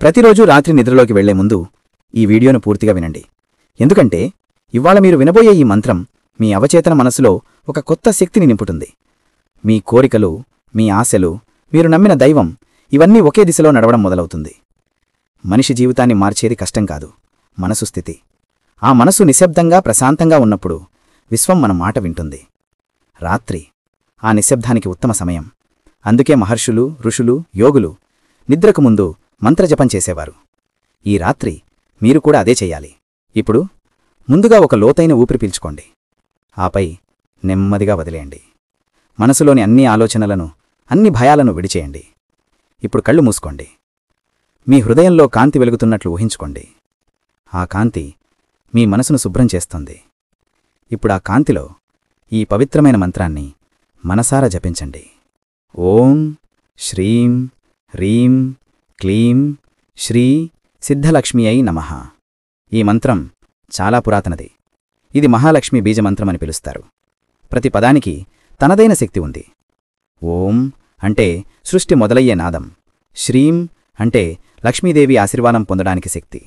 ప్రతిరోజూ రాత్రి నిద్రలోకి వెళ్లే ముందు ఈ వీడియోను పూర్తిగా వినండి. ఎందుకంటే ఇవాళ మీరు వినబోయే ఈ మంత్రం మీ అవచేతన మనసులో ఒక కొత్త శక్తిని నింపుతుంది. మీ కోరికలు, మీ ఆశలు, మీరు నమ్మిన దైవం ఇవన్నీ ఒకే దిశలో నడవడం మొదలవుతుంది. మనిషి జీవితాన్ని మార్చేది కష్టం కాదు, మనసు స్థితి. ఆ మనసు నిశ్శబ్దంగా ప్రశాంతంగా ఉన్నప్పుడు విశ్వం మన మాట వింటుంది. రాత్రి ఆ నిశ్శబ్దానికి ఉత్తమ సమయం. అందుకే మహర్షులు, ఋషులు, యోగులు నిద్రకు ముందు మంత్రజపం చేసేవారు. ఈ రాత్రి మీరు కూడా అదే చెయ్యాలి. ఇప్పుడు ముందుగా ఒక లోతైన ఊపిరి పీల్చుకోండి. ఆపై నెమ్మదిగా వదిలేయండి. మనసులోని అన్ని ఆలోచనలను, అన్ని భయాలను విడిచేయండి. ఇప్పుడు కళ్ళు మూసుకోండి. మీ హృదయంలో కాంతి వెలుగుతున్నట్లు ఊహించుకోండి. ఆ కాంతి మీ మనసును శుభ్రం చేస్తుంది. ఇప్పుడు ఆ కాంతిలో ఈ పవిత్రమైన మంత్రాన్ని మనసారా జపించండి. ఓం శ్రీం హ్రీం క్లీం శ్రీ సిద్ధలక్ష్మియై నమః. ఈ మంత్రం చాలా పురాతనది. ఇది మహాలక్ష్మి బీజమంత్రమని పిలుస్తారు. ప్రతి పదానికి తనదైన శక్తి ఉంది. ఓం అంటే సృష్టి మొదలయ్యే నాదం. శ్రీం అంటే లక్ష్మీదేవి ఆశీర్వాదం పొందడానికి శక్తి.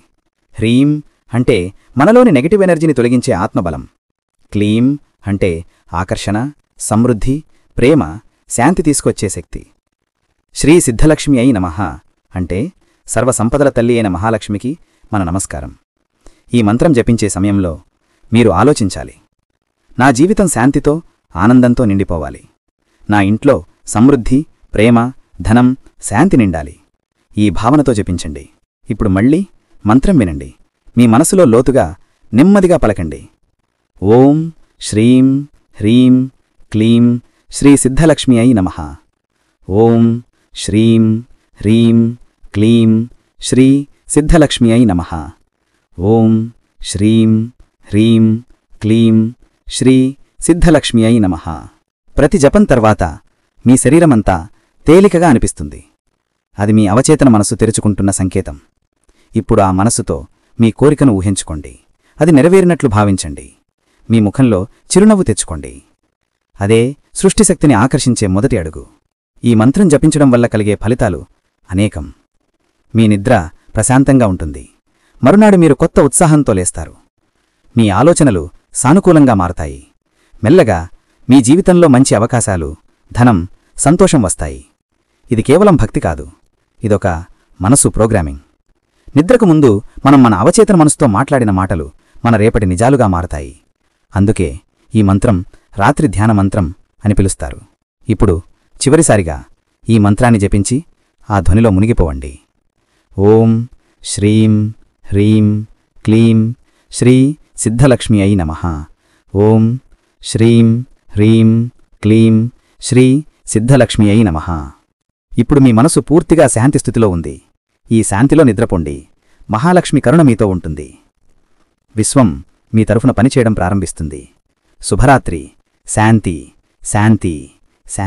హ్రీం అంటే మనలోని నెగటివ్ ఎనర్జీని తొలగించే ఆత్మబలం. క్లీం అంటే ఆకర్షణ, సమృద్ధి, ప్రేమ, శాంతి తీసుకొచ్చే శక్తి. శ్రీ సిద్ధలక్ష్మి అయి నమః అంటే సర్వసంపదల తల్లి అయిన మహాలక్ష్మికి మన నమస్కారం. ఈ మంత్రం జపించే సమయంలో మీరు ఆలోచించాలి, నా జీవితం శాంతితో, ఆనందంతో నిండిపోవాలి. నా ఇంట్లో సమృద్ధి, ప్రేమ, ధనం, శాంతి నిండాలి. ఈ భావనతో జపించండి. ఇప్పుడు మళ్ళీ మంత్రం వినండి. మీ మనసులో లోతుగా, నెమ్మదిగా పలకండి. ఓం శ్రీం హ్రీం క్లీం శ్రీ సిద్ధలక్ష్మి అయి నమః. ఓం శ్రీం హ్రీం క్లీం శ్రీ సిద్ధలక్ష్మి అయి నమః. ఓం శ్రీం హ్రీం క్లీం శ్రీ సిద్ధలక్ష్మి అయి నమః. ప్రతి జపం తర్వాత మీ శరీరమంతా తేలికగా అనిపిస్తుంది. అది మీ అవచేతన మనసు తెరుచుకుంటున్న సంకేతం. ఇప్పుడు ఆ మనసుతో మీ కోరికను ఊహించుకోండి. అది నెరవేరినట్లు భావించండి. మీ ముఖంలో చిరునవ్వు తెచ్చుకోండి. అదే సృష్టిశక్తిని ఆకర్షించే మొదటి అడుగు. ఈ మంత్రం జపించడం వల్ల కలిగే ఫలితాలు అనేకం. మీ నిద్ర ప్రశాంతంగా ఉంటుంది. మరునాడు మీరు కొత్త ఉత్సాహంతో లేస్తారు. మీ ఆలోచనలు సానుకూలంగా మారతాయి. మెల్లగా మీ జీవితంలో మంచి అవకాశాలు, ధనం, సంతోషం వస్తాయి. ఇది కేవలం భక్తి కాదు, ఇదొక మనసు ప్రోగ్రామింగ్. నిద్రకు ముందు మనం మన అవచేతన మనసుతో మాట్లాడిన మాటలు మన రేపటి నిజాలుగా మారతాయి. అందుకే ఈ మంత్రం రాత్రి ధ్యాన మంత్రం అని పిలుస్తారు. ఇప్పుడు చివరిసారిగా ఈ మంత్రాన్ని జపించి ఆ ధ్వనిలో మునిగిపోవండి. ఓం శ్రీం హ్రీం క్లీం శ్రీ సిద్ధలక్ష్మి అయి నమః. ఓం శ్రీం హ్రీం క్లీం శ్రీ సిద్ధలక్ష్మి అయి నమః. ఇప్పుడు మీ మనసు పూర్తిగా శాంతిస్థితిలో ఉంది. ఈ శాంతిలో నిద్రపోండి. మహాలక్ష్మి కరుణ మీతో ఉంటుంది. విశ్వం మీ తరఫున పనిచేయడం ప్రారంభిస్తుంది. శుభరాత్రి. శాంతి శాంతి శాంతి.